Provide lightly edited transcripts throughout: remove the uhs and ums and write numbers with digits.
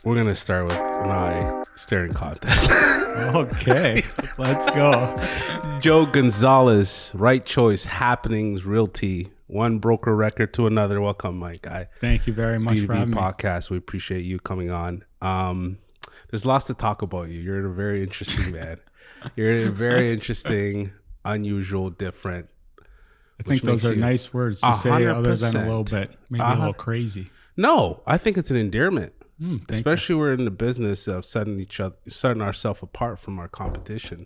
We're going to start with my staring contest. Okay, let's go. Joe Gonzalez, Right Choice, Happenings, Realty, one broker record to another. Welcome, my guy. Thank you very much for having B2B me. podcast. We appreciate you coming on. There's lots to talk about you. You're a very interesting man. You're a very interesting, unusual, different. I think those are nice words to say, other than a little bit, maybe a little crazy. No, I think it's an endearment. Thank We're in the business of setting ourselves apart from our competition.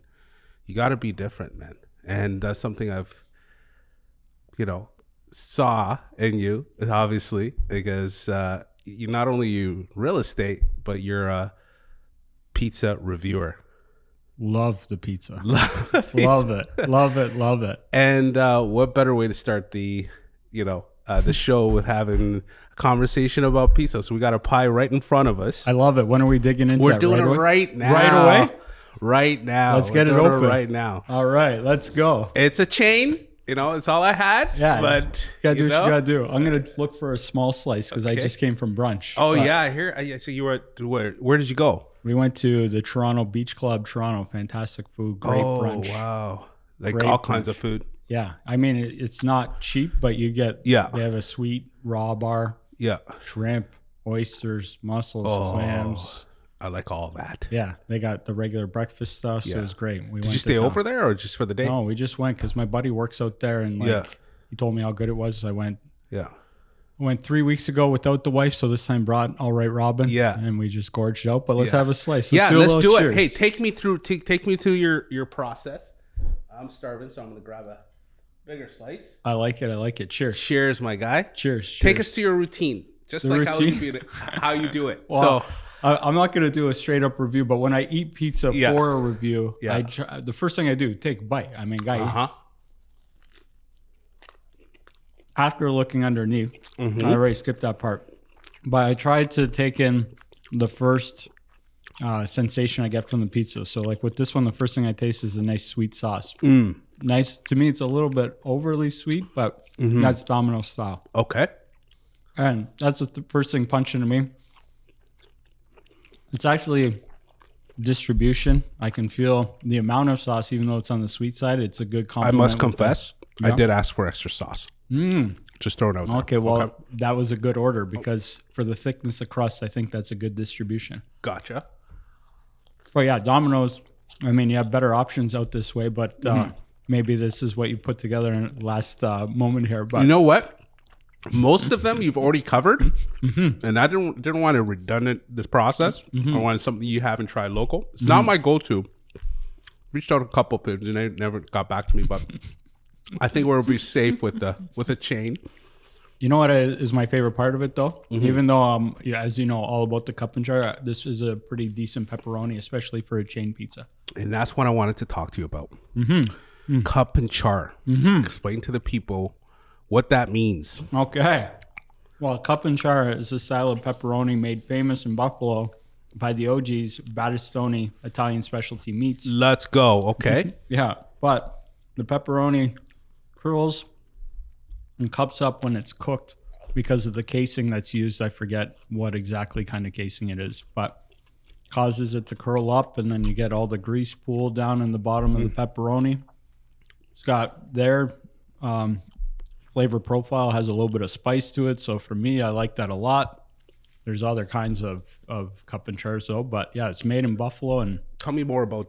You got to be different, man, and that's something I've, saw in you, obviously, because you not only you real estate, but you're a pizza reviewer. Love the pizza. Love it. And what better way to start the show with having a conversation about pizza? So we got a pie right in front of us. I love it. When are we digging into We're that? doing right it away? right now. Right away? Right now. Let's get it open. Right now. All right, let's go. It's a chain. It's all I had. Yeah, but you gotta do what you gotta do. I'm gonna look for a small slice because I just came from brunch. Oh, yeah, I hear. So you were where did you go? We went to the Toronto Beach Club, Toronto. Fantastic food, great brunch. Oh, wow. Like Great all kinds of food. Yeah, I mean it's not cheap, but you get. Yeah. They have a sweet raw bar. Yeah. Shrimp, oysters, mussels, clams. I like all that. Yeah, they got the regular breakfast stuff, so it was great. We Did you stay over there or just for the day? No, we just went because my buddy works out there, and he told me how good it was. So I went. Yeah. I went 3 weeks ago without the wife, so this time brought All Right Robin. Yeah. And we just gorged out. But let's have a slice. Let's do it. Cheers. Hey, take me through your process. I'm starving, so I'm gonna grab a bigger slice. I like it. Cheers. Cheers, my guy. Cheers. Take us to your routine, just The like routine? how you do it. Well, So I'm not going to do a straight up review, but when I eat pizza for a review, the first thing I do, take a bite. I mean, after looking underneath, I already skipped that part, but I tried to take in the first sensation I get from the pizza. So like with this one, the first thing I taste is a nice sweet sauce. Nice. To me, it's a little bit overly sweet, but that's Domino style. Okay. And that's the first thing punching to me. It's actually distribution. I can feel the amount of sauce, even though it's on the sweet side. It's a good I compliment. must confess, I did ask for extra sauce. Just throw it out there. Okay, well, that was a good order because for the thickness of crust, I think that's a good distribution. Gotcha. But yeah, Domino's, I mean, you have better options out this way, but maybe this is what you put together in the last moment here. But you know what? Most of them you've already covered, and I didn't want to redundant this process. I wanted something you haven't tried local. It's not my go-to. Reached out a couple of people and they never got back to me, but I think we'll be safe with a chain. You know what is my favorite part of it, though? Even though, as you know, all about the cup and jar, this is a pretty decent pepperoni, especially for a chain pizza. And that's what I wanted to talk to you about. Cup and char. Explain to the people what that means. Okay. Well, cup and char is a style of pepperoni made famous in Buffalo by the OGs, Battistoni Italian specialty meats. Let's go. Okay. Yeah, but the pepperoni curls and cups up when it's cooked because of the casing that's used. I forget what exactly kind of casing it is, but causes it to curl up, and then you get all the grease pooled down in the bottom of the pepperoni. It's got their flavor profile, has a little bit of spice to it, so for me, I like that a lot. There's other kinds of cup and chars though, but yeah, it's made in Buffalo. And tell me more about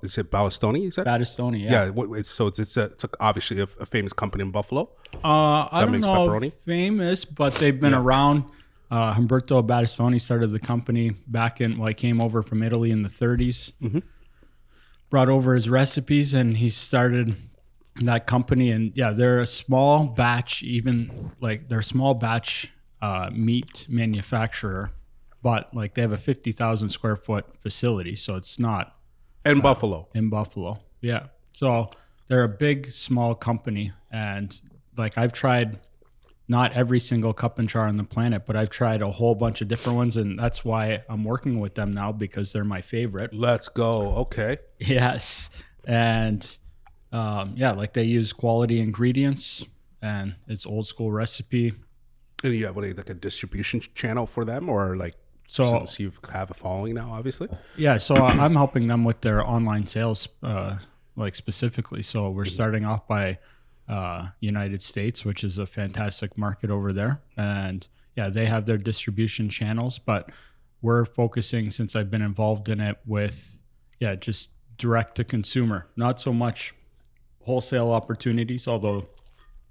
is it Battistoni? You said Battistoni, yeah. It's obviously a famous company in Buffalo. I don't know pepperoni? if famous, but they've been around. Humberto Battistoni started the company back in, he came over from Italy in the 30s, brought over his recipes, and he started that company. And yeah, they're a small batch, meat manufacturer, but they have a 50,000 square foot facility, so it's not in Buffalo. Yeah, so they're a big small company, and I've tried not every single cup and char on the planet, but I've tried a whole bunch of different ones, and that's why I'm working with them now, because they're my favorite. Let's go. Okay. Yes. And they use quality ingredients, and it's old school recipe. And you have like a distribution channel for them, or So since you have a following now, obviously. Yeah, so I'm helping them with their online sales, like specifically. So we're starting off by United States, which is a fantastic market over there. And yeah, they have their distribution channels, but we're focusing, since I've been involved in it, with just direct to consumer, not so much wholesale opportunities, although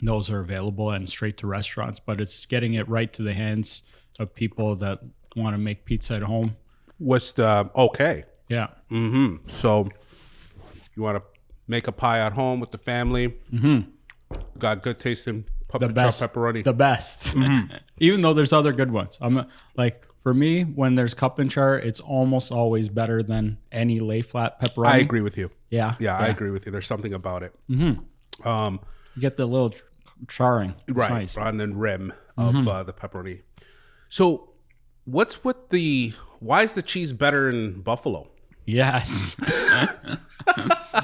those are available, and straight to restaurants, but it's getting it right to the hands of people that want to make pizza at home. Okay. Yeah. So you want to make a pie at home with the family. Got good tasting pepperoni. The best. Even though there's other good ones. I'm like, for me, when there's cup and char, it's almost always better than any lay flat pepperoni. I agree with you. Yeah. I agree with you. There's something about it. You get the little charring. It's right. nice. On the rim of the pepperoni. So what's with why is the cheese better in Buffalo? Yes.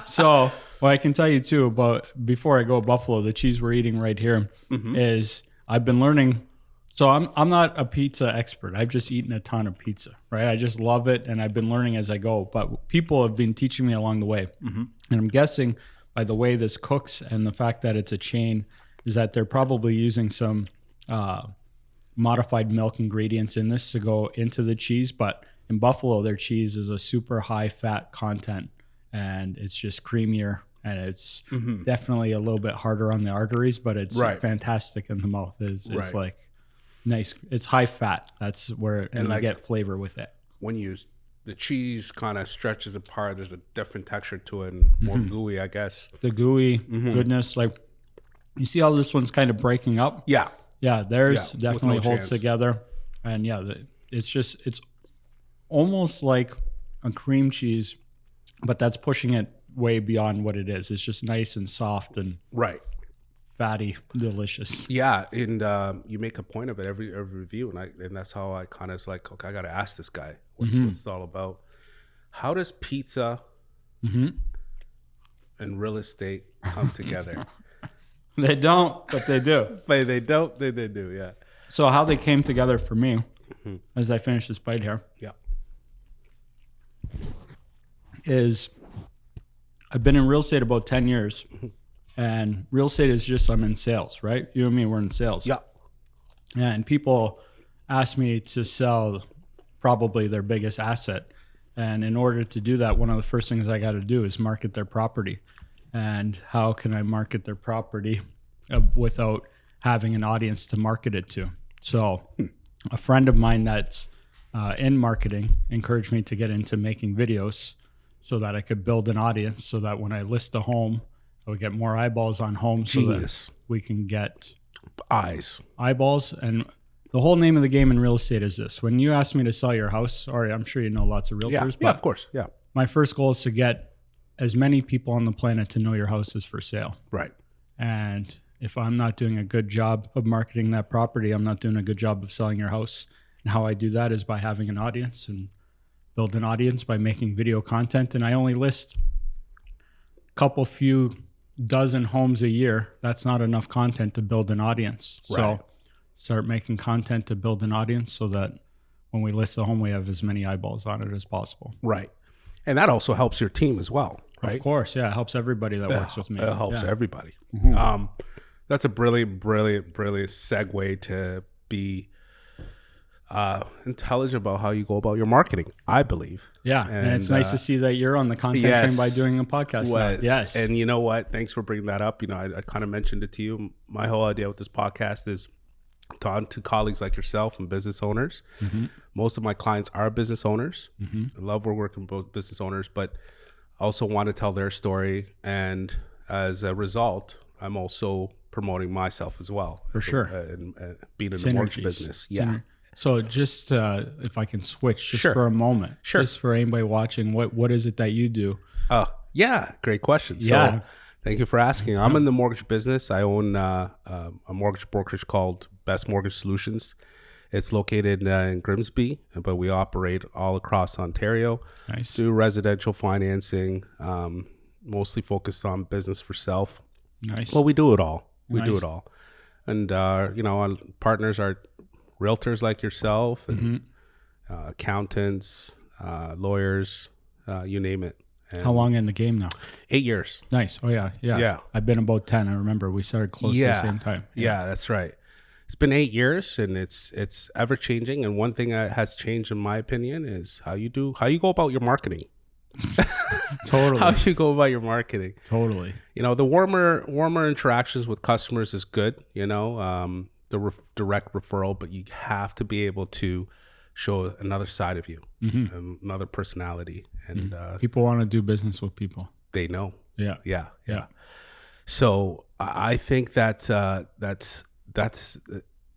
So what I can tell you too about, before I go Buffalo, the cheese we're eating right here is, I've been learning. So I'm not a pizza expert. I've just eaten a ton of pizza, right? I just love it, and I've been learning as I go. But people have been teaching me along the way. And I'm guessing by the way this cooks and the fact that it's a chain is that they're probably using some modified milk ingredients in this to go into the cheese. But in Buffalo, their cheese is a super high fat content, and it's just creamier, and it's definitely a little bit harder on the arteries, but it's fantastic in the mouth. It's like nice. It's high fat. That's where and you get flavor with it. When the cheese kind of stretches apart, there's a different texture to it and more gooey, I guess. The gooey goodness, like you see how this one's kind of breaking up? Yeah. Yeah, theirs definitely holds together. And it's almost like a cream cheese, but that's pushing it way beyond what it is. It's just nice and soft and fatty, delicious. Yeah, and you make a point of it every review, and that's how I kind of like, okay, I got to ask this guy what's it's all about. How does pizza and real estate come together? They don't, but they do. But they don't, they do, yeah. So how they came together for me, as I finish this bite here, is I've been in real estate about 10 years. And real estate is just, I'm in sales, right? You and me, we're in sales. Yeah. And people ask me to sell probably their biggest asset. And in order to do that, one of the first things I got to do is market their property. And how can I market their property without having an audience to market it to? So a friend of mine that's in marketing encouraged me to get into making videos so that I could build an audience, so that when I list a home, I would get more eyeballs on homes. Genius. So that we can get eyeballs. And the whole name of the game in real estate is this. When you ask me to sell your house, or I'm sure you know lots of realtors, but of course, my first goal is to get as many people on the planet to know your house is for sale. Right. And if I'm not doing a good job of marketing that property, I'm not doing a good job of selling your house. And how I do that is by having an audience, and build an audience by making video content. And I only list a few dozen homes a year. That's not enough content to build an audience. Right. So start making content to build an audience so that when we list the home, we have as many eyeballs on it as possible. Right. And that also helps your team as well, right? Of course, yeah. It helps everybody that works with me. It helps everybody. That's a brilliant segue to be intelligent about how you go about your marketing, I believe. Yeah, and it's nice to see that you're on the content train by doing a podcast now. Yes. And you know what? Thanks for bringing that up. You know, I kind of mentioned it to you. My whole idea with this podcast is to colleagues like yourself and business owners. Most of my clients are business owners. I love working with both business owners, but I also want to tell their story. And as a result, I'm also promoting myself as well. For sure. And being in the mortgage business. Yeah. So just if I can switch just for a moment, just for anybody watching, what is it that you do? Yeah, great question. So thank you for asking. I'm in the mortgage business. I own a mortgage brokerage called Best Mortgage Solutions. It's located in Grimsby, but we operate all across Ontario. Nice. Do residential financing, mostly focused on business for self. Nice. Well, we do it all. We do it all. And, our partners are realtors like yourself accountants, lawyers, you name it. And How long in the game now? 8 years. Nice. Oh yeah. Yeah. I've been about 10. I remember we started close to the same time. Yeah, that's right. It's been 8 years, and it's ever changing. And one thing that has changed, in my opinion, is how you go about your marketing. Totally. How you go about your marketing. Totally. The warmer interactions with customers is good. The direct referral, but you have to be able to show another side of you, another personality, and people want to do business with people. they know. Yeah. So I think that's an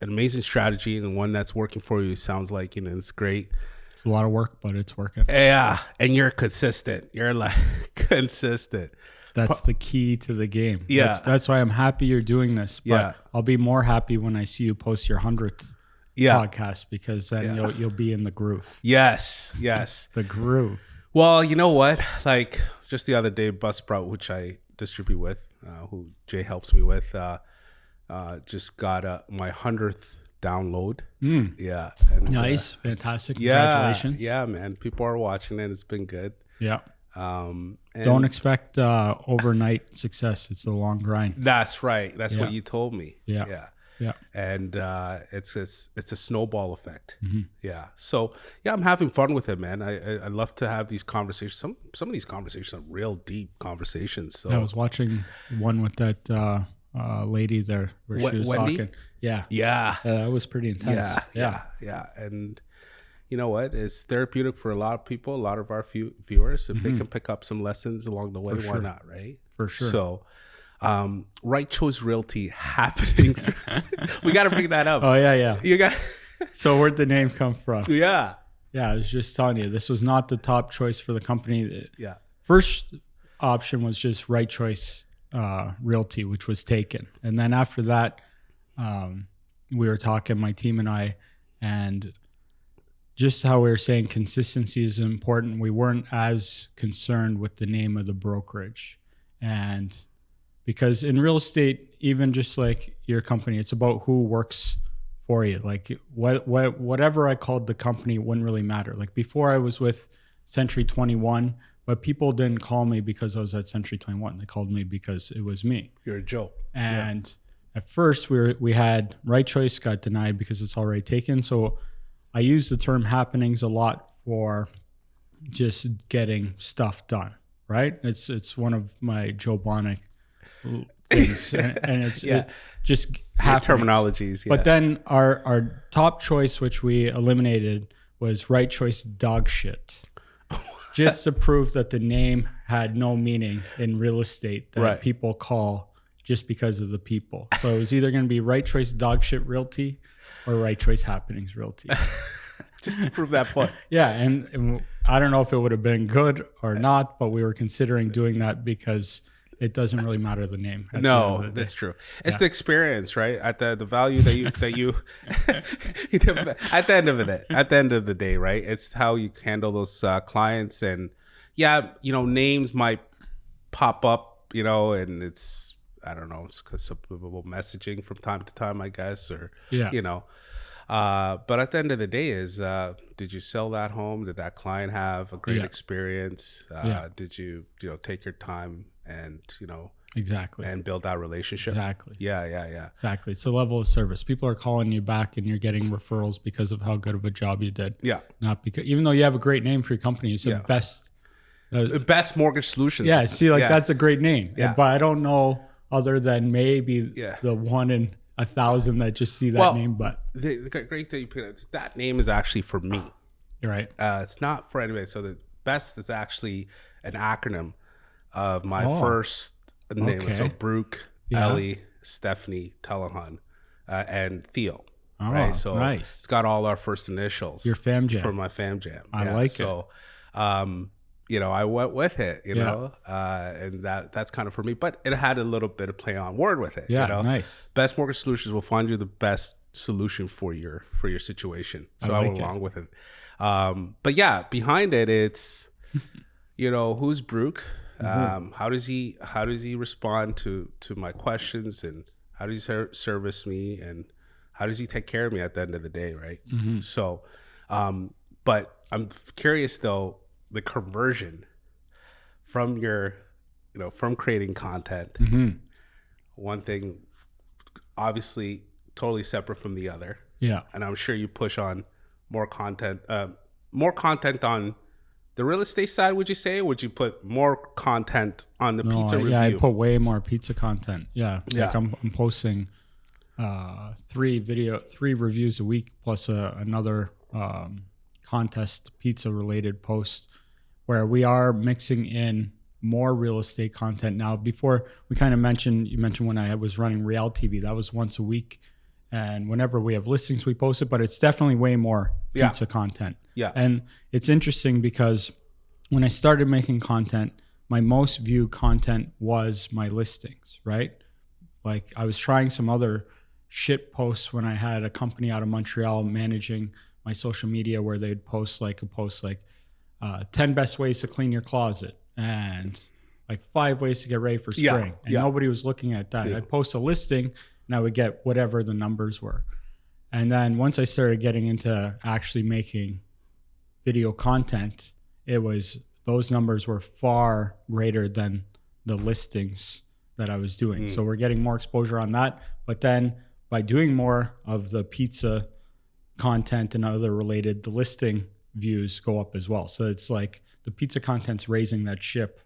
amazing strategy, and one that's working for you. Sounds like it's great. It's a lot of work, but it's working. Yeah, and you're consistent. You're like consistent. That's the key to the game. Yeah. That's why I'm happy you're doing this. But Yeah. I'll be more happy when I see you post your 100th podcast, because then you'll be in the groove. Yes. The groove. Well, you know what? Like just the other day, Buzzsprout, which I distribute with, who Jay helps me with, just got my 100th download. Yeah. And, Nice. Fantastic. Congratulations. Yeah, man. People are watching it. It's been good. Yeah. And Don't expect overnight success. It's a long grind. That's right. That's what you told me. Yeah. And it's a snowball effect. Yeah. So I'm having fun with it, man. I love to have these conversations. Some of these conversations are real deep conversations. So I was watching one with that lady there where she was Wendy? talking. Yeah. That was pretty intense. Yeah. And you know what? It's therapeutic for a lot of people, a lot of our viewers. If they can pick up some lessons along the way, why not, right? For sure. So Right Choice Realty happenings. We got to bring that up. Oh, yeah. You got. So where'd the name come from? Yeah. Yeah, I was just telling you, this was not the top choice for the company. Yeah. First option was just Right Choice Realty, which was taken. And then after that, we were talking, my team and I, and just how we were saying consistency is important. We weren't as concerned with the name of the brokerage. And because in real estate, even just like your company, it's about who works for you. Like whatever I called the company wouldn't really matter. Like before I was with Century 21, but people didn't call me because I was at Century 21. They called me because it was me. You're a Joe. And at first we had Right Choice got denied because it's already taken. So I use the term happenings a lot for just getting stuff done, right? It's one of my Joe Bonnick things, and it's it just happenings. Terminologies. Yeah. But then our top choice, which we eliminated, was Right Choice Dog Shit. Just to prove that the name had no meaning in real estate that people call just because of the people. So it was either going to be Right Choice Dog Shit Realty or Right Choice Happenings Realty. Just to prove that point. Yeah, and I don't know if it would have been good or not, but we were considering doing that because it doesn't really matter the name. No, that's true. It's the experience, right? At the value that you at the end of the day, right? It's how you handle those clients, and names might pop up, and it's, I don't know, it's subliminal messaging from time to time, I guess, or but at the end of the day is, did you sell that home? Did that client have a great experience? Did you take your time and exactly and build that relationship? Exactly. Yeah. Exactly. It's a level of service. People are calling you back and you're getting referrals because of how good of a job you did. Yeah. Not because, even though you have a great name for your company, you said best mortgage solutions. Yeah. See, that's a great name. Yeah. But I don't know other than maybe the 1 in 1,000 that just see that name. But the great thing you put it, that name is actually for me. You're right. It's not for anybody. So the best is actually an acronym of my first name. Okay. So Brooke, Ellie, Stephanie, Telehan, and Theo. Oh, right. So nice. It's got all our first initials. Your fam jam. For my fam jam. I like it. So, I went with it, and that's kind of for me, but it had a little bit of play on word with it. Yeah. Nice. Best Mortgage Solutions will find you the best solution for your situation. So I went along with it. But yeah, behind it, it's, who's Brooke? How does he respond to my questions, and how does he service me, and how does he take care of me at the end of the day, right? So But I'm curious though, the conversion from your, from creating content. One thing, obviously, totally separate from the other. Yeah. And I'm sure you push on more content on the real estate side, would you say? Would you put more content on the pizza review? Yeah, I put way more pizza content. Yeah. Yeah. Like I'm posting 3 reviews a week plus another contest pizza related post where we are mixing in more real estate content now. Before we kind of you mentioned when I was running Real TV, that was once a week. And whenever we have listings, we post it, but it's definitely way more pizza content. Yeah. And it's interesting because when I started making content, my most viewed content was my listings, right? Like I was trying some other shit posts when I had a company out of Montreal managing my social media where they'd post like 10 best ways to clean your closet and like 5 ways to get ready for spring. And nobody was looking at that. I'd post a listing and I would get whatever the numbers were. And then once I started getting into actually making video content, those numbers were far greater than the listings that I was doing. So we're getting more exposure on that. But then by doing more of the pizza content and other related, the listing views go up as well. So it's like the pizza content's raising that ship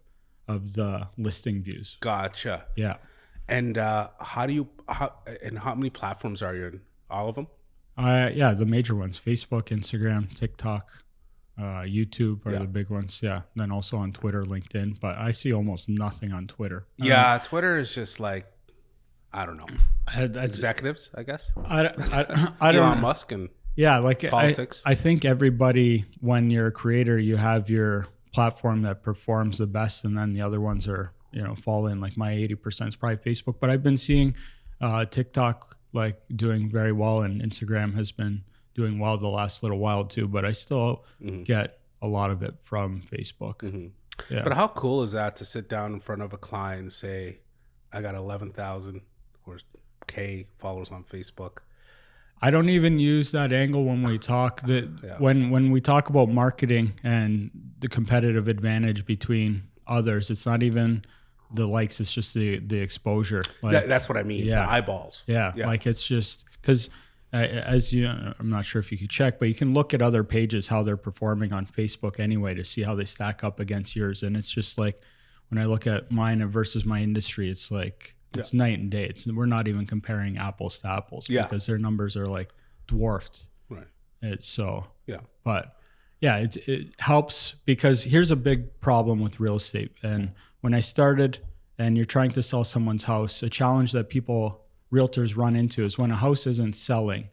of the listing views. Gotcha. Yeah. And how many platforms are you in? All of them? Yeah, the major ones: Facebook, Instagram, TikTok, YouTube are the big ones. Yeah. Then also on Twitter, LinkedIn. But I see almost nothing on Twitter. Yeah, Twitter is just like, I don't know. Executives, I guess. I don't Elon Musk and politics. I think everybody, when you're a creator, you have your platform that performs the best, and then the other ones are, fall in. Like my 80% is probably Facebook, but I've been seeing TikTok like doing very well, and Instagram has been doing well the last little while too. But I still get a lot of it from Facebook. Yeah. But how cool is that to sit down in front of a client and say, "I got 11,000 or K followers on Facebook." I don't even use that angle when we talk. When we talk about marketing and the competitive advantage between others, it's not even the likes, it's just the exposure. Like, that's what I mean. Yeah. The eyeballs. Yeah. Like it's just because I'm not sure if you could check, but you can look at other pages, how they're performing on Facebook anyway, to see how they stack up against yours. And it's just like, when I look at mine versus my industry, it's like, it's night and day. We're not even comparing apples to apples because their numbers are like dwarfed. Right. But yeah, it helps because here's a big problem with real estate. And when I started and you're trying to sell someone's house, a challenge that realtors run into is when a house isn't selling,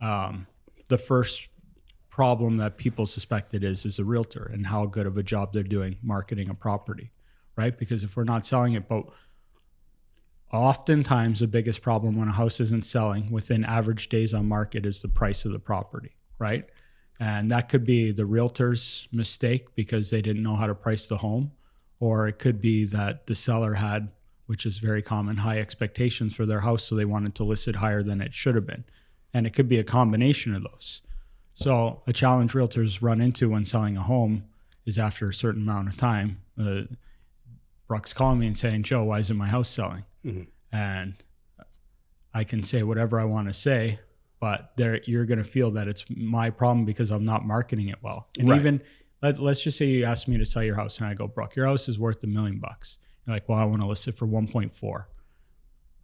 the first problem that people suspect it is a realtor and how good of a job they're doing marketing a property, right? Because if we're not selling it, but oftentimes the biggest problem when a house isn't selling within average days on market is the price of the property, right? And that could be the realtor's mistake because they didn't know how to price the home, or it could be that the seller had, which is very common, high expectations for their house, so they wanted to list it higher than it should have been. And it could be a combination of those. So a challenge realtors run into when selling a home is after a certain amount of time, Brock's calling me and saying, "Joe, why isn't my house selling?" And I can say whatever I want to say, but you're going to feel that it's my problem because I'm not marketing it well. And even let's just say you ask me to sell your house and I go, "Brock, your house is worth $1 million." You're like, "Well, I want to list it for 1.4.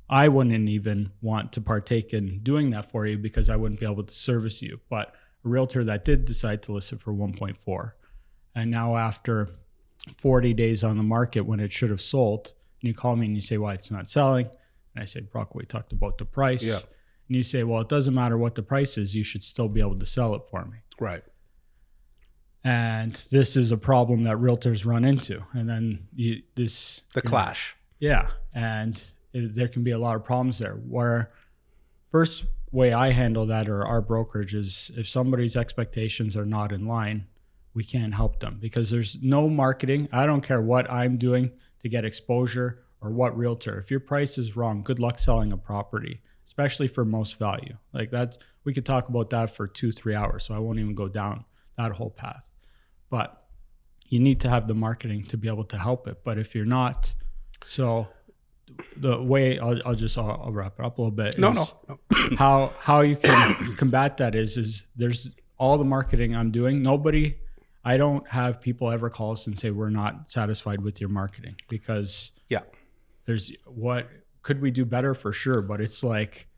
I wouldn't even want to partake in doing that for you because I wouldn't be able to service you. But a realtor that did decide to list it for 1.4, and now after 40 days on the market when it should have sold, and you call me and you say, "Why it's not selling?" And I say, "Brock, we talked about the price." Yeah. And you say, "Well, it doesn't matter what the price is. You should still be able to sell it for me." Right. And this is a problem that realtors run into. And then clash. Yeah. And there can be a lot of problems there. Where first way I handle that, or our brokerage, is if somebody's expectations are not in line, we can't help them because there's no marketing. I don't care what I'm doing to get exposure or what realtor. If your price is wrong, good luck selling a property, especially for most value. Like we could talk about that for 2-3 hours. So I won't even go down that whole path. But you need to have the marketing to be able to help it. But if you're not, so the way I'll wrap it up a little bit. No. How you can combat that is there's all the marketing I'm doing. I don't have people ever call us and say we're not satisfied with your marketing, because there's what could we do better for sure, but it's like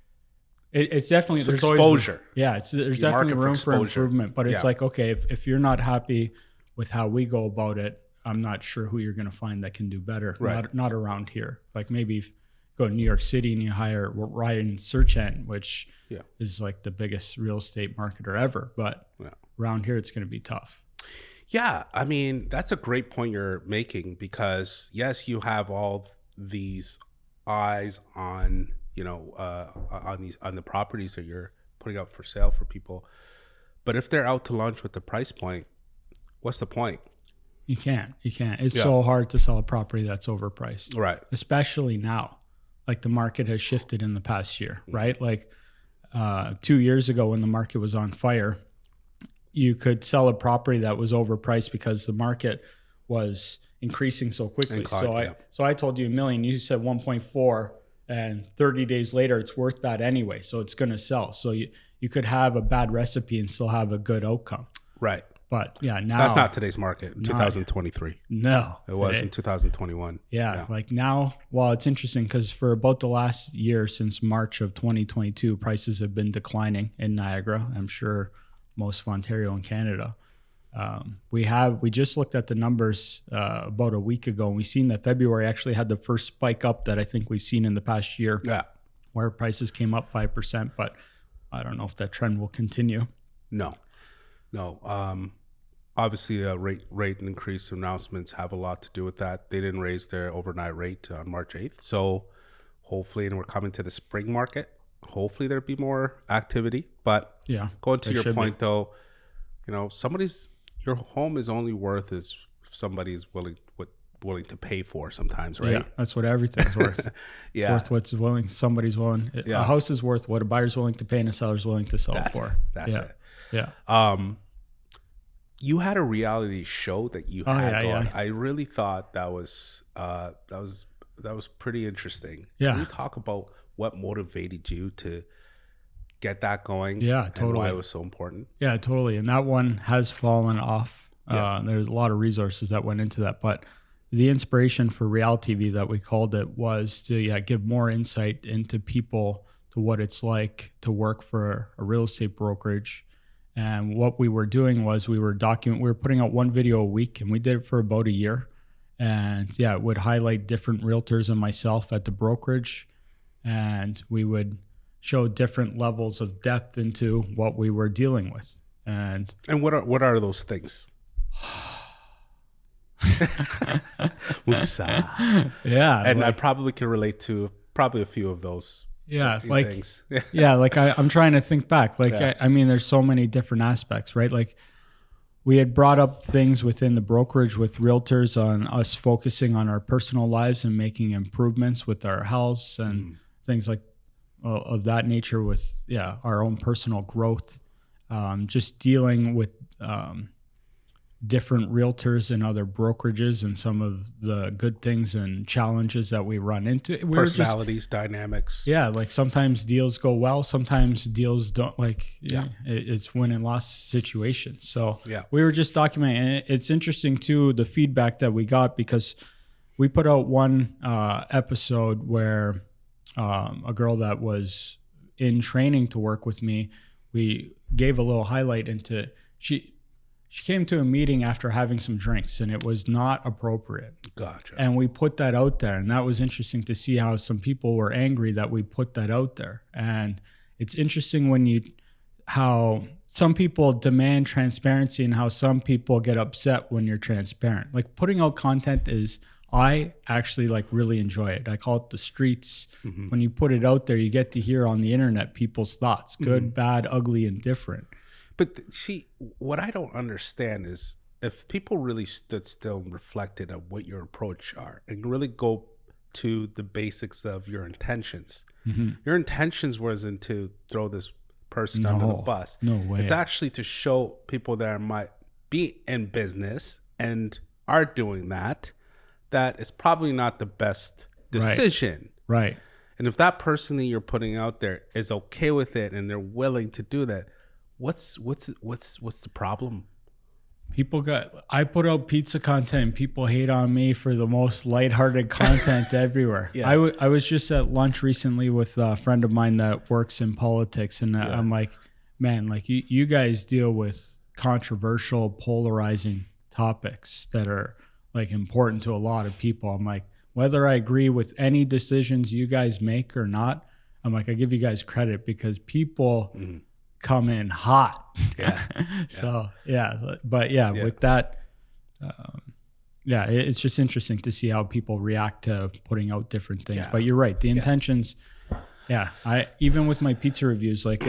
it's definitely there's exposure. There's definitely room for improvement, but it's like, okay, if you're not happy with how we go about it, I'm not sure who you're going to find that can do better. Right. Not around here. Like maybe if you go to New York City and you hire Ryan Searchent, which is like the biggest real estate marketer ever, but around here it's going to be tough. Yeah, I mean, that's a great point you're making, because yes, you have all these eyes on, on the properties that you're putting up for sale for people. But if they're out to lunch with the price point, what's the point? You can't. It's so hard to sell a property that's overpriced. Right. Especially now. Like the market has shifted in the past year, right? Like 2 years ago when the market was on fire, you could sell a property that was overpriced because the market was increasing so quickly. So I told you $1 million, you said 1.4, and 30 days later it's worth that anyway. So it's going to sell. So you could have a bad recipe and still have a good outcome. Right. But now that's not today's market in 2023. No, it was in 2021. Yeah. Like now, well, it's interesting because for about the last year, since March of 2022, prices have been declining in Niagara. I'm sure most of Ontario and Canada. We just looked at the numbers about a week ago, and we seen that February actually had the first spike up that I think we've seen in the past year. Yeah, where prices came up 5%, but I don't know if that trend will continue. No. Obviously, rate increase announcements have a lot to do with that. They didn't raise their overnight rate on March 8th, so hopefully, and we're coming to the spring market. Hopefully, there'll be more activity. But going to your point, though, your home is only worth as if somebody is willing to pay for sometimes, right? Yeah, that's what everything's worth. It's worth what's willing. Somebody's willing. A house is worth what a buyer's willing to pay and a seller's willing to sell it for. That's it. Yeah. You had a reality show that you had going. Yeah. I really thought that was pretty interesting. Yeah. Can you talk about what motivated you to get that going? Yeah, totally. And why it was so important? Yeah, totally. And that one has fallen off. There's a lot of resources that went into that, but the inspiration for Reality TV that we called it was to give more insight into people, to what it's like to work for a real estate brokerage. And what we were doing was we were putting out one video a week, and we did it for about a year. And it would highlight different realtors and myself at the brokerage, and we would show different levels of depth into what we were dealing with. And what are those things? Yeah, and I probably can relate to probably a few of those. Yeah, things. I'm trying to think back. I mean, there's so many different aspects, right? Like we had brought up things within the brokerage with realtors on us focusing on our personal lives and making improvements with our house and things like of that nature with our own personal growth. Just dealing with different realtors and other brokerages and some of the good things and challenges that we run into. Personalities, dynamics. Yeah, like sometimes deals go well, sometimes deals don't. It's win and loss situations. So we were just documenting. And it's interesting too, the feedback that we got, because we put out one episode where a girl that was in training to work with me, we gave a little highlight into she came to a meeting after having some drinks, and it was not appropriate. Gotcha. And we put that out there, and that was interesting to see how some people were angry that we put that out there. And it's interesting how some people demand transparency and how some people get upset when you're transparent. Like putting out content I actually really enjoy it. I call it the streets. Mm-hmm. When you put it out there, you get to hear on the internet people's thoughts, good, bad, ugly, and different. But see, what I don't understand is if people really stood still and reflected on what your approach are and really go to the basics of your intentions. Mm-hmm. Your intentions wasn't to throw this person under the bus. No way. It's actually to show people that might be in business and are doing that it's probably not the best decision. Right. And if that person that you're putting out there is okay with it and they're willing to do that, what's the problem? I put out pizza content and people hate on me for the most lighthearted content everywhere. Yeah. I was just at lunch recently with a friend of mine that works in politics, and I'm like, man, like you guys deal with controversial, polarizing topics that are like important to a lot of people. I'm like, whether I agree with any decisions you guys make or not, I'm like, I give you guys credit because people come in hot. Yeah. So with that, it's just interesting to see how people react to putting out different things. Yeah. But you're right, the intentions. Yeah, I even with my pizza reviews, like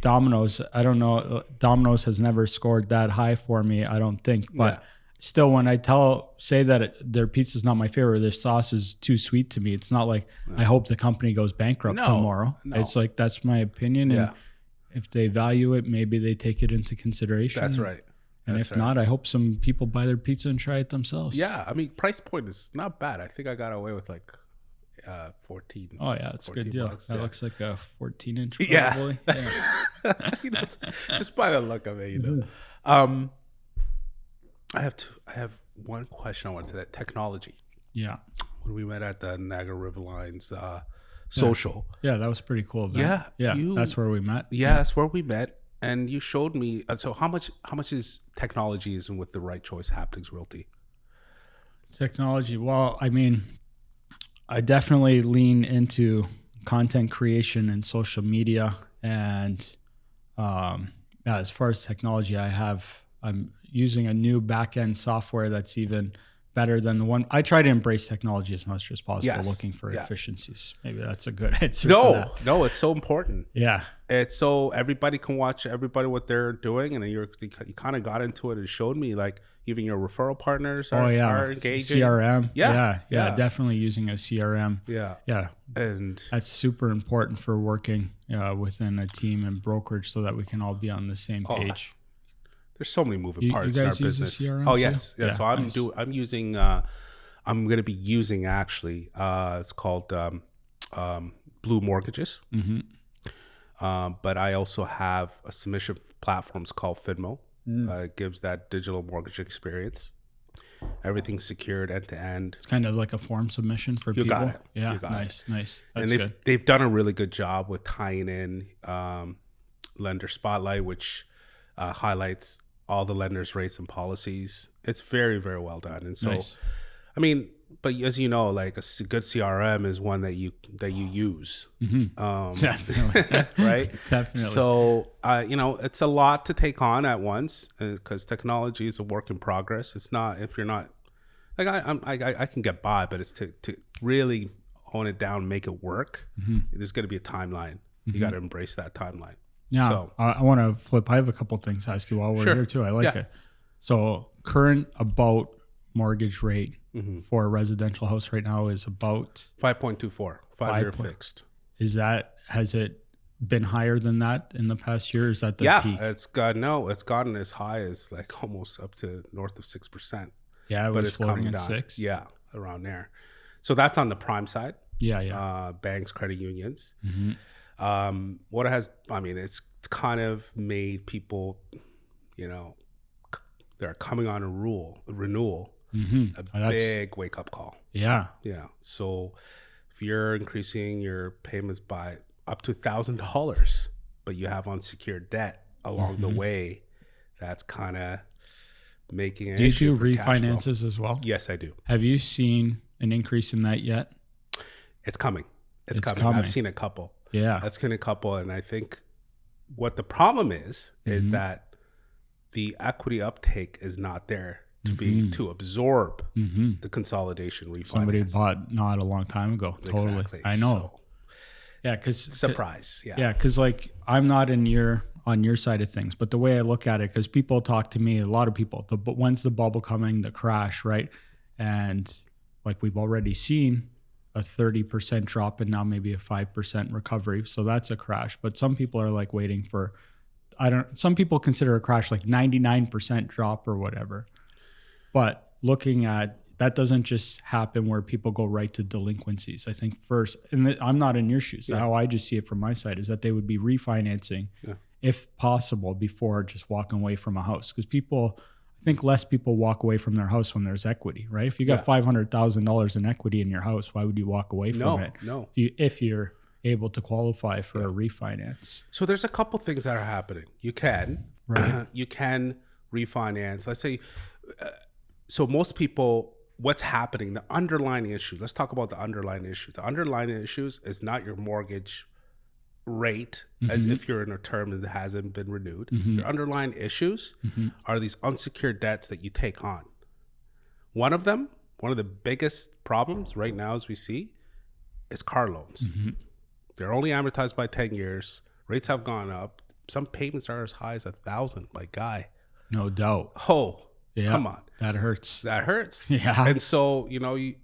Domino's, I don't know, Domino's has never scored that high for me, I don't think, but. Still, when I say that their pizza is not my favorite, their sauce is too sweet to me, it's not like I hope the company goes bankrupt tomorrow. No. It's like, that's my opinion. And if they value it, maybe they take it into consideration. That's right. And if not, I hope some people buy their pizza and try it themselves. Yeah. I mean, price point is not bad. I think I got away with like 14. Oh, yeah. It's a good deal. That looks like a 14-inch. Probably. Yeah. Just by the look of it, I have one question I wanted to that technology. Yeah. When we met at the Niagara River Lines social. Yeah, that was pretty cool event. Yeah. That's where we met. Yeah, that's where we met. And you showed me so how much is technology is with the Right Choice Haptics Realty? Technology. Well, I mean, I definitely lean into content creation and social media. And as far as technology, I'm using a new back-end software that's even better than the one. I try to embrace technology as much as possible, looking for efficiencies. Maybe that's a good answer. No, it's so important. Yeah. It's so everybody can watch what they're doing. And you kind of got into it and showed me like even your referral partners are engaging. CRM. Yeah. Definitely using a CRM. Yeah. And that's super important for working within a team and brokerage so that we can all be on the same page. There's so many moving parts in our business. Oh, yes. Yeah. So I'm using, I'm going to be using actually, it's called Blue Mortgages. But I also have a submission platforms called Fidmo. It gives that digital mortgage experience. Everything's secured end to end. It's kind of like a form submission for people. Got it. Yeah. Nice. That's and good. They've done a really good job with tying in Lender Spotlight, which highlights all the lenders' rates and policies. It's very, very well done. And so, I mean, but as you know, like a good CRM is one that you use. Definitely. Right? Definitely. So, it's a lot to take on at once because technology is a work in progress. It's not, if you're not, like I can get by, but it's to really hone it down, make it work. There's going to be a timeline. You got to embrace that timeline. Yeah, so, I want to flip. I have a couple things to ask you while we're here too. I like it. So current about mortgage rate for a residential house right now is about 5.24, 5-year fixed. Has it been higher than that in the past year? Is that the peak? It's gotten as high as like almost up to north of 6%. Yeah, but it's floating at 6. Yeah, around there. So that's on the prime side. Yeah. Banks, credit unions. It's kind of made people, they're coming on a renewal, a big wake up call. Yeah. So if you're increasing your payments by up to $1,000, but you have unsecured debt along the way, that's kind of making an issue. Do you do refinances as well? Yes, I do. Have you seen an increase in that yet? It's coming. It's coming. I've seen a couple. Yeah. That's kind of a couple. And I think what the problem is that the equity uptake is not there to absorb the consolidation refinance. Somebody bought not a long time ago. Totally. Exactly. I know. So, yeah. Cause surprise. Yeah. Yeah. Cause like I'm not on your side of things, but the way I look at it, cause people talk to me, a lot of people, when's the bubble coming, the crash, right? And like we've already seen a 30% drop and now maybe a 5% recovery. So that's a crash. But some people are like waiting for, some people consider a crash like 99% drop or whatever. But looking at, that doesn't just happen where people go right to delinquencies. I think first, and I'm not in your shoes. How I just see it from my side is that they would be refinancing if possible before just walking away from a house. Because I think less people walk away from their house when there's equity, right? If you got $500,000 in equity in your house, why would you walk away from it? No. If you're able to qualify for a refinance. So there's a couple things that are happening. You can, you can refinance. Let's say, so most people, what's happening, the underlying issue, let's talk about the underlying issue. The underlying issues is not your mortgage rate as if you're in a term that hasn't been renewed. Your underlying issues are these unsecured debts that you take on. One of the biggest problems right now as we see is car loans. They're only amortized by 10 years. Rates have gone up. Some payments are as high as $1,000, my guy. No doubt. Oh, come on. That hurts. That hurts. Yeah. And so, you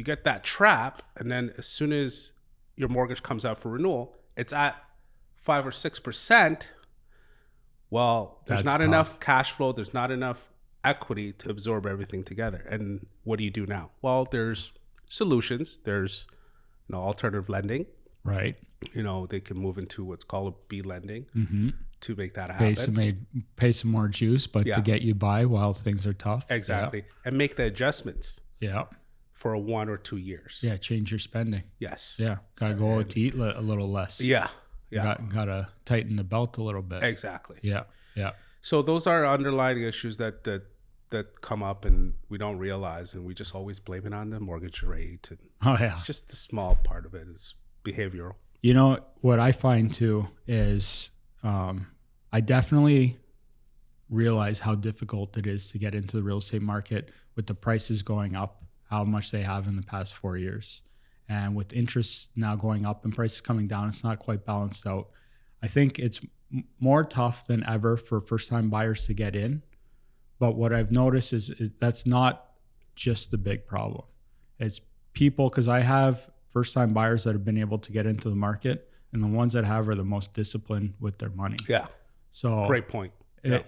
get that trap, and then as soon as your mortgage comes out for renewal, it's at 5 or 6%. Well, there's not enough cash flow. There's not enough equity to absorb everything together. And what do you do now? Well, there's solutions. There's alternative lending. Right. They can move into what's called a B lending to make that happen. Pay some more juice, but to get you by while things are tough. Exactly. And make the adjustments. Yeah. For 1 or 2 years. Yeah, change your spending. Yes. Yeah, gotta go to eat a little less. Yeah. Gotta tighten the belt a little bit. Exactly. Yeah. So those are underlying issues that come up and we don't realize, and we just always blame it on the mortgage rate. And it's just a small part of it is behavioral. What I find too is I definitely realize how difficult it is to get into the real estate market with the prices going up, how much they have in the past 4 years. And with interest now going up and prices coming down, it's not quite balanced out. I think it's more tough than ever for first-time buyers to get in. But what I've noticed is that's not just the big problem. It's people, because I have first-time buyers that have been able to get into the market, and the ones that have are the most disciplined with their money. Yeah. So great point. I'm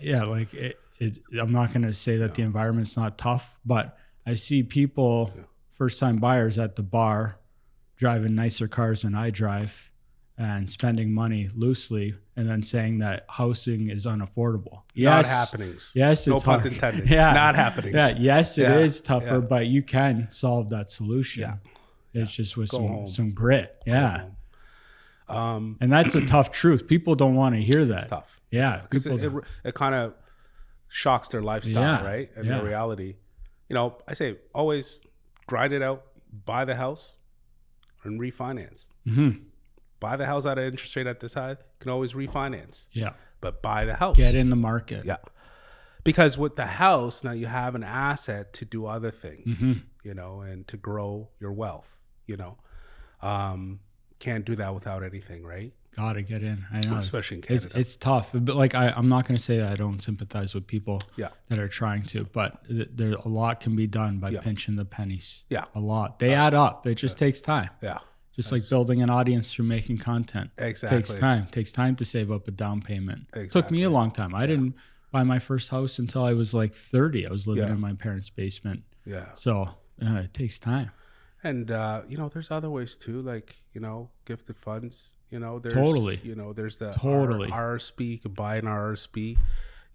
not going to say that the environment's not tough, but I see people, first-time buyers at the bar, driving nicer cars than I drive and spending money loosely and then saying that housing is unaffordable. Not happenings. Yes, it's no pun intended. Not happenings. Yeah, yes, it is tougher, but you can solve that solution. Yeah. It's just with some grit. Yeah. And that's a tough truth. People don't want to hear that. It's tough. Yeah. Because it kind of shocks their lifestyle, right? And their reality. I say always grind it out, buy the house, and refinance. Buy the house at an interest rate at this high, you can always refinance. Yeah. But buy the house. Get in the market. Yeah. Because with the house, now you have an asset to do other things, and to grow your wealth, Can't do that without anything, right? Gotta get in. I know. Especially in Canada. It's tough. But like I'm not going to say that I don't sympathize with people that are trying to, but there a lot can be done by pinching the pennies. Yeah. A lot. They add up. It just takes time. Yeah. Just like building an audience through making content. Exactly. Takes time. Takes time to save up a down payment. Exactly. Took me a long time. I didn't buy my first house until I was like 30. I was living in my parents' basement. Yeah. So it takes time. And, there's other ways too, like, gifted funds, there's, there's the RSP. You can buy an RSP. You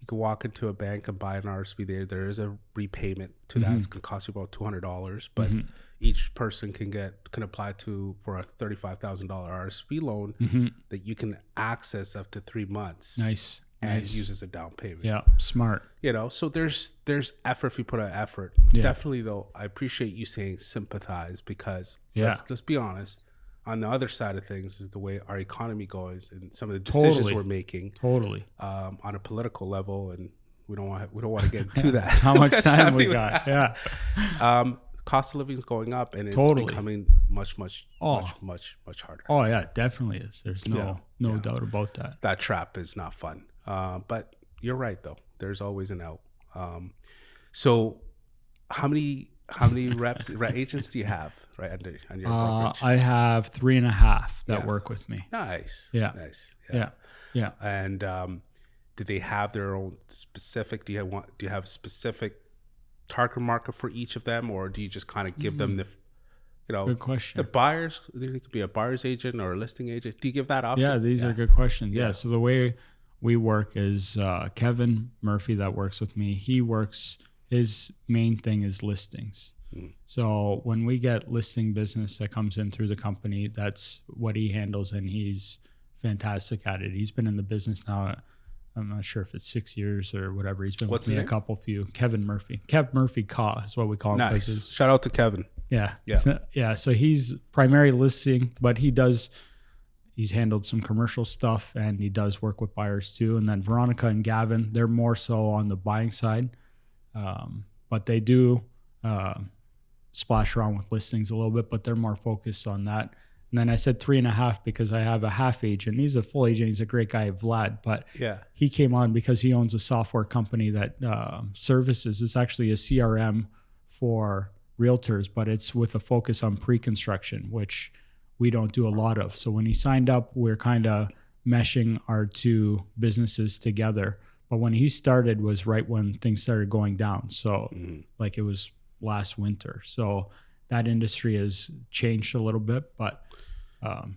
can walk into a bank and buy an RSP. There is a repayment to that. It's going to cost you about $200, but each person can apply for a $35,000 RSP loan that you can access up to 3 months. Nice. And use as a down payment. Yeah, smart. So there's effort if you put out effort. Yeah. Definitely, though, I appreciate you saying sympathize because let's be honest. On the other side of things is the way our economy goes and some of the decisions we're making. Totally. On a political level, and we don't want to get into that. How much time we got? Yeah. Cost of living is going up, and it's becoming much harder. Oh yeah, it definitely is. There's no doubt about that. That trap is not fun. But you're right, though. There's always an out. So how many How many agents do you have under on your brokerage? I have 3.5 that work with me. Nice. Yeah. Nice. Yeah. And do they have their own specific? Do you have a specific target market for each of them, or do you just kind of give them the, good question. the buyers? There could be a buyer's agent or a listing agent. Do you give that option? Yeah, these are good questions. Yeah. So the way we work is Kevin Murphy that works with me. His main thing is listings. So when we get listing business that comes in through the company, that's what he handles, and he's fantastic at it. He's been in the business now. I'm not sure if it's 6 years or whatever. He's been with me a few. Kevin Murphy. Kev Murphy Ka is what we call him. Nice. Shout out to Kevin. Yeah. So he's primary listing, but he's handled some commercial stuff, and he does work with buyers too. And then Veronica and Gavin, they're more so on the buying side. But they do splash around with listings a little bit, but they're more focused on that. And then I said 3.5 because I have a half agent. He's a full agent. He's a great guy, Vlad. But he came on because he owns a software company that services. It's actually a CRM for realtors, but it's with a focus on pre-construction, which we don't do a lot of. So when he signed up, we're kind of meshing our two businesses together. But when he started was right when things started going down. So like it was last winter. So that industry has changed a little bit, but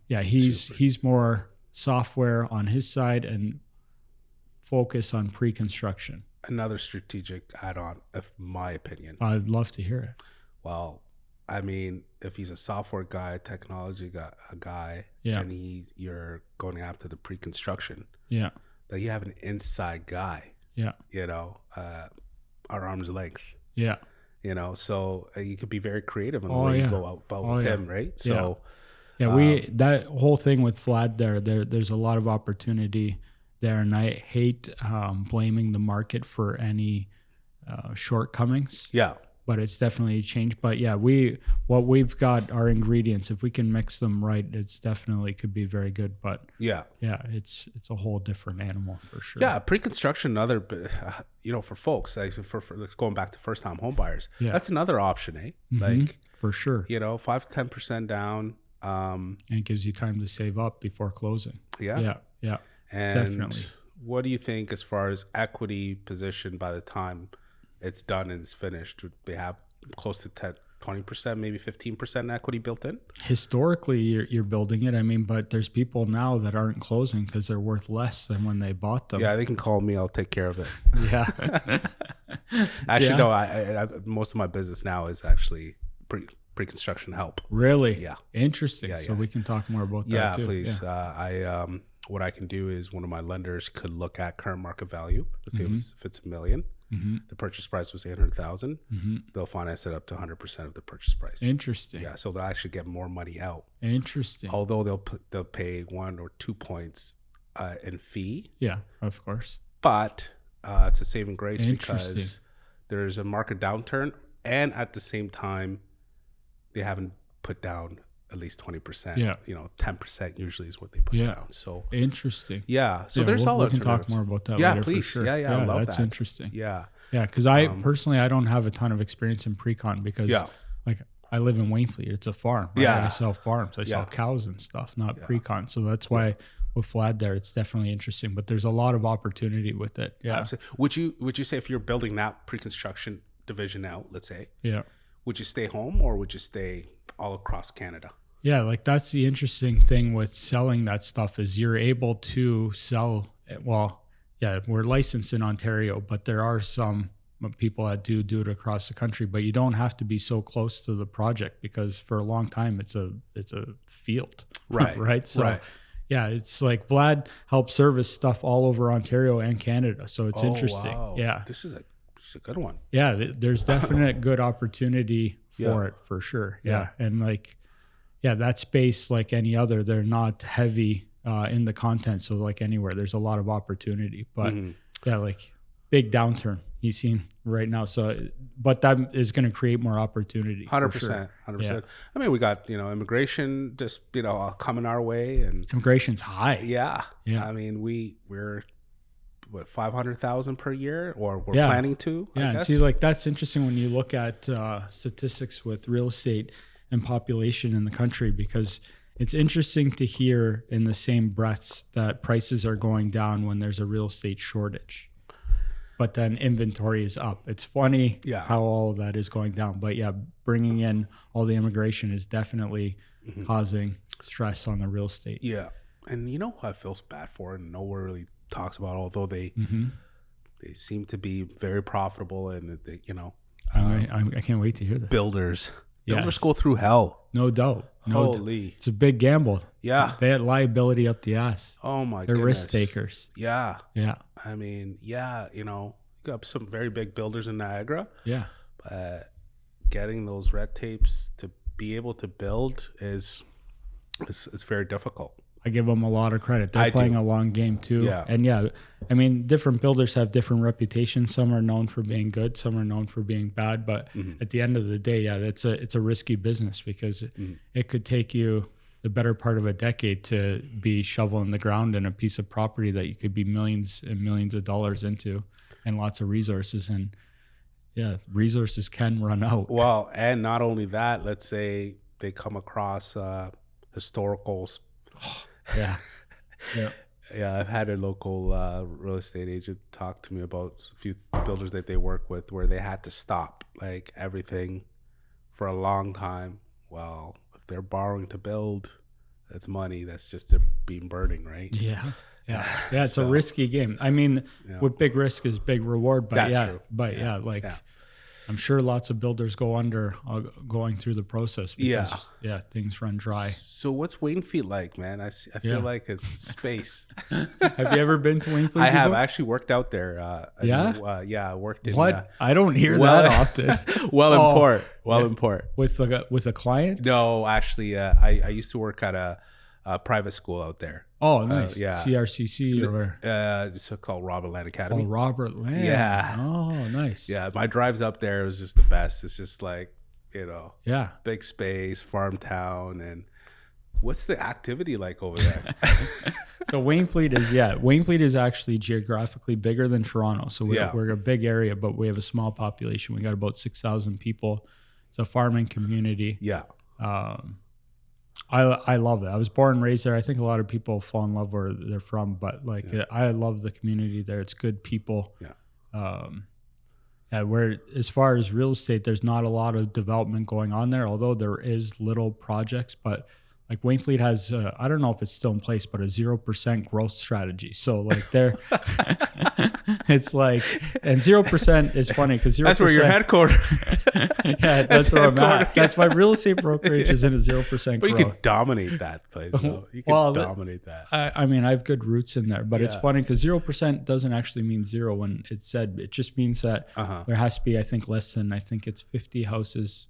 he's more software on his side and focus on pre-construction. Another strategic add-on, of my opinion. I'd love to hear it. Well, I mean, if he's a software guy, technology guy, and you're going after the pre-construction, that you have an inside guy, at arm's length, so you could be very creative in the way you go about with him, right? So, that whole thing with Vlad there's a lot of opportunity there, and I hate blaming the market for any shortcomings. But it's definitely changed. But we've got our ingredients. If we can mix them right, it's definitely could be very good. But it's a whole different animal for sure. Yeah, pre-construction, another, for folks, like for going back to first-time home buyers, that's another option, eh? Like for sure, 5 to 10% down, and it gives you time to save up before closing. Yeah, and definitely. What do you think as far as equity position by the time it's done and it's finished? Would they have close to 20%, maybe 15% equity built in? Historically, you're building it. I mean, but there's people now that aren't closing because they're worth less than when they bought them. Yeah, they can call me. I'll take care of it. Yeah. Actually, no. I most of my business now is actually pre-construction help. Really? Yeah. Interesting. So we can talk more about that too. Yeah, please. What I can do is one of my lenders could look at current market value. Let's say if it's $1 million. The purchase price was $800,000. They'll finance it up to 100% of the purchase price. Interesting. Yeah, so they'll actually get more money out. Interesting. Although they'll pay 1 or 2 points in fee. Yeah, of course. But it's a saving grace because there's a market downturn, and at the same time, they haven't put down at least 20%. 10% usually is what they put down. So interesting. Yeah. So there's all. We can talk more about that later. Please. For sure. I love that's that. Interesting. Yeah. Because I personally I don't have a ton of experience in pre-con because like I live in Wainfleet. It's a farm. Right? I sell farms. I sell cows and stuff, not pre-con. So that's why with Vlad there, it's definitely interesting. But there's a lot of opportunity with it. Yeah. Absolutely. Would you say if you're building that pre-construction division out, let's say, would you stay home or would you stay all across Canada? Yeah, like that's the interesting thing with selling that stuff is you're able to sell. Well, we're licensed in Ontario, but there are some people that do it across the country. But you don't have to be so close to the project because for a long time it's a field, right? Right. So it's like Vlad helps service stuff all over Ontario and Canada. So it's interesting. Wow. Yeah, this is a good one. Yeah, there's definite good opportunity for it for sure. Yeah, and like. Yeah, that space, like any other, they're not heavy in the content. So like anywhere, there's a lot of opportunity. But like big downturn he's seen right now. So, but that is going to create more opportunity. 100%. 100%. I mean, we got, immigration just, coming our way. And immigration's high. Yeah. I mean, we're, what, 500,000 per year, or we're planning to. Yeah, and see, like that's interesting when you look at statistics with real estate and population in the country, because it's interesting to hear in the same breaths that prices are going down when there's a real estate shortage, but then inventory is up. It's funny how all of that is going down. But yeah, bringing in all the immigration is definitely causing stress on the real estate. Yeah. And you know who I feel bad for, and no one really talks about, although they seem to be very profitable, and they, you know, I can't wait to hear this. Builders go through hell. No doubt. Holy. It's a big gamble. Yeah. They had liability up the ass. Oh my They're goodness. risk takers. Yeah. Yeah. I mean, yeah, you know, you got some very big builders in Niagara. Yeah. But getting those red tapes to be able to build is very difficult. I give them a lot of credit. They're playing a long game too. Yeah. And yeah, I mean, different builders have different reputations. Some are known for being good, some are known for being bad. But at the end of the day, yeah, it's a risky business, because it could take you the better part of a decade to be shoveling the ground in a piece of property that you could be millions and millions of dollars into, and lots of resources. And yeah, resources can run out. Well, and not only that, let's say they come across historicals. Yeah. Yeah, I've had a local real estate agent talk to me about a few builders that they work with where they had to stop like everything for a long time. Well, if they're borrowing to build, that's money that's just being burning, right? Yeah. It's a risky game. I mean, with big risk is big reward, but that's true. But I'm sure lots of builders go under going through the process because things run dry. So what's Waynfleet like, man? I feel like it's space. Have you ever been to Waynfleet? I have. I actually worked out there. I worked in. What? I don't hear that often. in Port. With a client? No, actually, I used to work at a private school out there. Oh, nice. CRCC or it's called Robert Land Academy. Oh, Robert Land. Yeah. Oh, nice. Yeah, my drives up there was just the best. It's just like, you know, big space, farm town, and what's the activity like over there? So Waynfleet is actually geographically bigger than Toronto. So we're a big area, but we have a small population. We got about 6,000 people. It's a farming community. Yeah. I love it. I was born and raised there. I think a lot of people fall in love where they're from, but I love the community there. It's good people. Yeah. Where as far as real estate, there's not a lot of development going on there, although there is little projects. But like Waynfleet has, I don't know if it's still in place, but a 0% growth strategy. So like they're, it's like, and 0% is funny because 0%. That's where you're headquartered. Yeah, that's where I'm at. That's why real estate brokerage is in a 0% growth. But you could dominate that place, though. You could dominate that. I mean, I have good roots in there, but it's funny because 0% doesn't actually mean zero when it's said. It just means that there has to be, I think it's 50 houses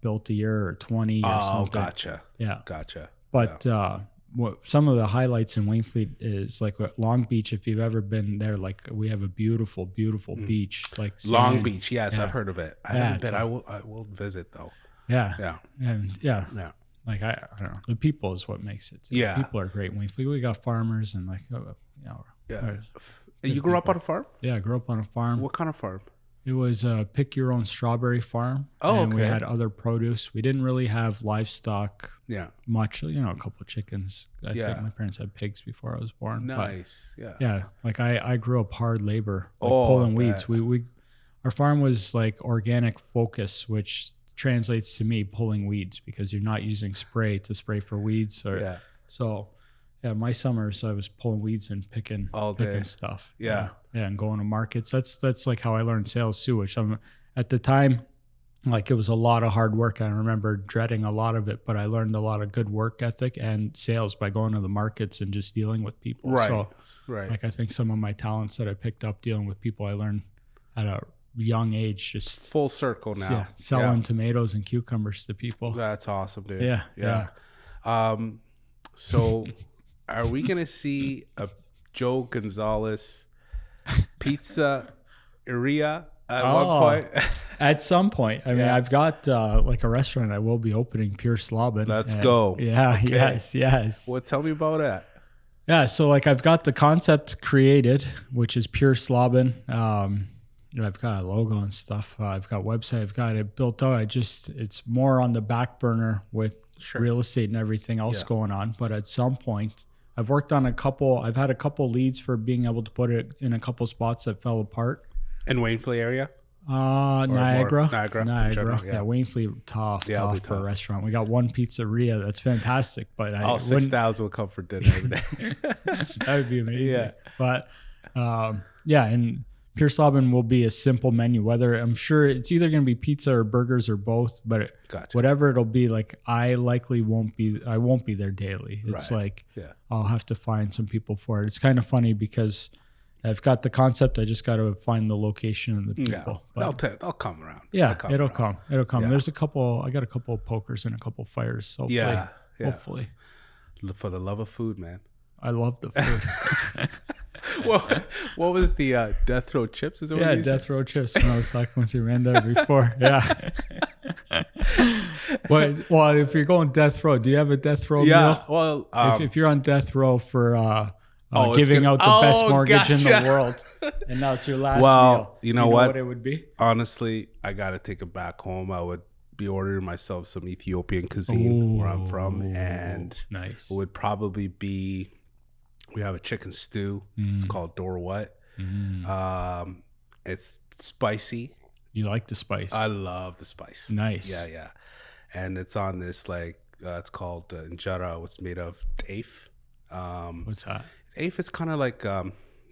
built a year or 20 or something. Oh, gotcha. Yeah. Gotcha. But what some of the highlights in Waynfleet is like Long Beach. If you've ever been there, like we have a beautiful, beautiful beach. Like Long Beach. Yes, I've heard of it. I haven't been. I will visit though. Yeah. Yeah. And like I don't know. The people is what makes it. Yeah. People are great in Waynfleet. We got farmers and like You grew up on a farm? Yeah, I grew up on a farm. What kind of farm? It was a pick your own strawberry farm. Oh, and we had other produce. We didn't really have livestock much, a couple of chickens. I think my parents had pigs before I was born. Nice. But, yeah. Like I grew up hard labor, like pulling weeds. Our farm was like organic focus, which translates to me pulling weeds because you're not using spray to spray for weeds. So my summers I was pulling weeds and picking stuff. Yeah, and going to markets. That's like how I learned sales too, which at the time, like it was a lot of hard work. I remember dreading a lot of it, but I learned a lot of good work ethic and sales by going to the markets and just dealing with people. Right. So, right. I think some of my talents that I picked up dealing with people, I learned at a young age, just full circle now. Yeah, selling tomatoes and cucumbers to people. That's awesome, dude. Yeah. So are we going to see a Joe Gonzalez pizzeria at one point? At some point. I mean, I've got like a restaurant I will be opening, Pure Slobbin. Let's go. Yeah, okay. Yes. Well, tell me about that. Yeah, so like I've got the concept created, which is Pure Slobbin. I've got a logo and stuff. I've got website. I've got it built out. It's more on the back burner with real estate and everything else going on. But at some point, I've worked on I've had a couple leads for being able to put it in a couple spots that fell apart. In Wainfley area? Niagara. General, Yeah, Wainfley, tough for a restaurant. We got one pizzeria that's fantastic, but 6,000 will come for dinner every day. That would be amazing. But and Pure Slobbin will be a simple menu. Whether I'm sure it's either going to be pizza or burgers or both, but whatever it'll be, like I won't be there daily. It's I'll have to find some people for it. It's kind of funny because I've got the concept. I just got to find the location and the people. Yeah, they'll come around. Yeah, it'll come. It'll come. Yeah. I got a couple of pokers and a couple of fires. Hopefully, hopefully. For the love of food, man. I love the food. What was the Death Row chips? Is what Death Row chips. When I was talking with your man there before. Yeah. Well, if you're going Death Row, do you have a Death Row meal? Well, if you're on Death Row for giving out the best mortgage in the world, and now it's your last meal. You know what it would be? Honestly, I got to take it back home. I would be ordering myself some Ethiopian cuisine where I'm from, and it would probably be, we have a chicken stew. It's called Dorwat. It's spicy. You like the spice? I love the spice. Nice. Yeah. And it's on this it's called injera. It's made of teif. What's that? Teif is kind of like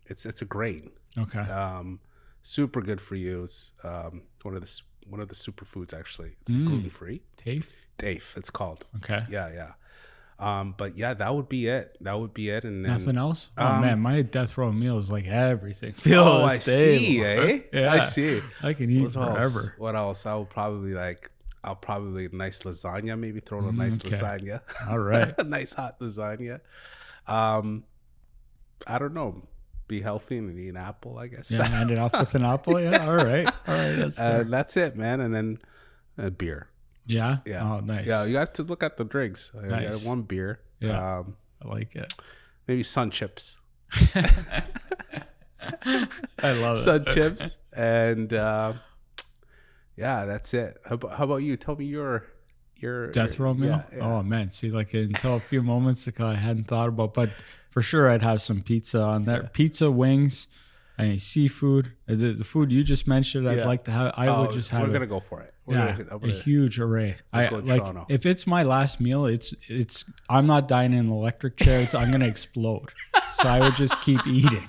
it's a grain. Okay. Super good for you. It's one of the superfoods actually. It's gluten free. Teif. It's called. Okay. Yeah. But yeah, that would be it. And then, nothing else. Oh man, my Death Row meal is like everything. I see. Yeah, I see. I can eat forever. What else? I'll probably a nice lasagna. Maybe throw in a nice lasagna. All right. A nice hot lasagna. I don't know. Be healthy and eat an apple, I guess. Yeah, hand it off with an apple. Yeah. All right. That's it, man. And then beer. Yeah. Yeah. Oh, nice. Yeah, you got to look at the drinks. Nice. I got one beer. Yeah. I like it. Maybe sun chips. I love sun chips, and that's it. How about you? Tell me your Death Row meal. Yeah. Oh man, see, like until a few moments ago, I hadn't thought about, but for sure I'd have some pizza on there. Yeah. Pizza, wings, any seafood. The food you just mentioned, I'd like to have. I would just have. We're gonna go for it. A huge array. If it's my last meal, it's. I'm not dying in an electric chair. I'm gonna explode. So I would just keep eating.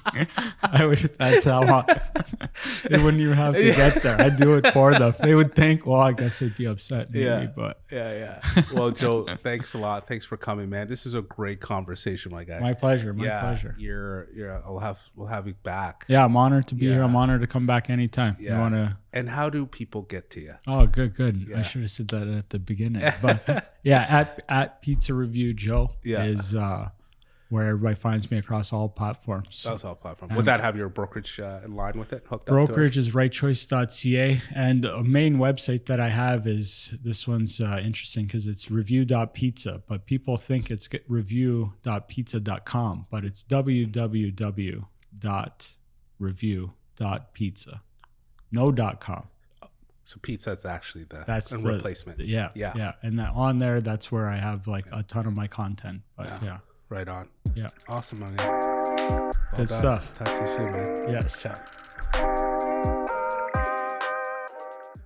That's how they wouldn't even have to get there. I'd do it for them. They would think, well, I guess they'd be upset. Maybe, but Well, Joe, thanks a lot. Thanks for coming, man. This is a great conversation, my guy. My pleasure. My pleasure. We'll have you back. Yeah, I'm honored to be here. I'm honored to come back anytime. Yeah. You wanna? And how do people get to you? Oh, good. Yeah. I should have said that at the beginning. But at Pizza Review Joe is where everybody finds me across all platforms. That's all platforms. Would that have your brokerage in line with it? Hooked brokerage is rightchoice.ca, and a main website that I have is, this one's interesting because it's review.pizza, but people think it's review.pizza.com, but it's www.review.pizza. No .com. So pizza is actually that's the replacement. Yeah. And on there, that's where I have like a ton of my content. But Right on. Yeah. Awesome, man. Well Good stuff. Talk to you soon, man. Yes. Ciao.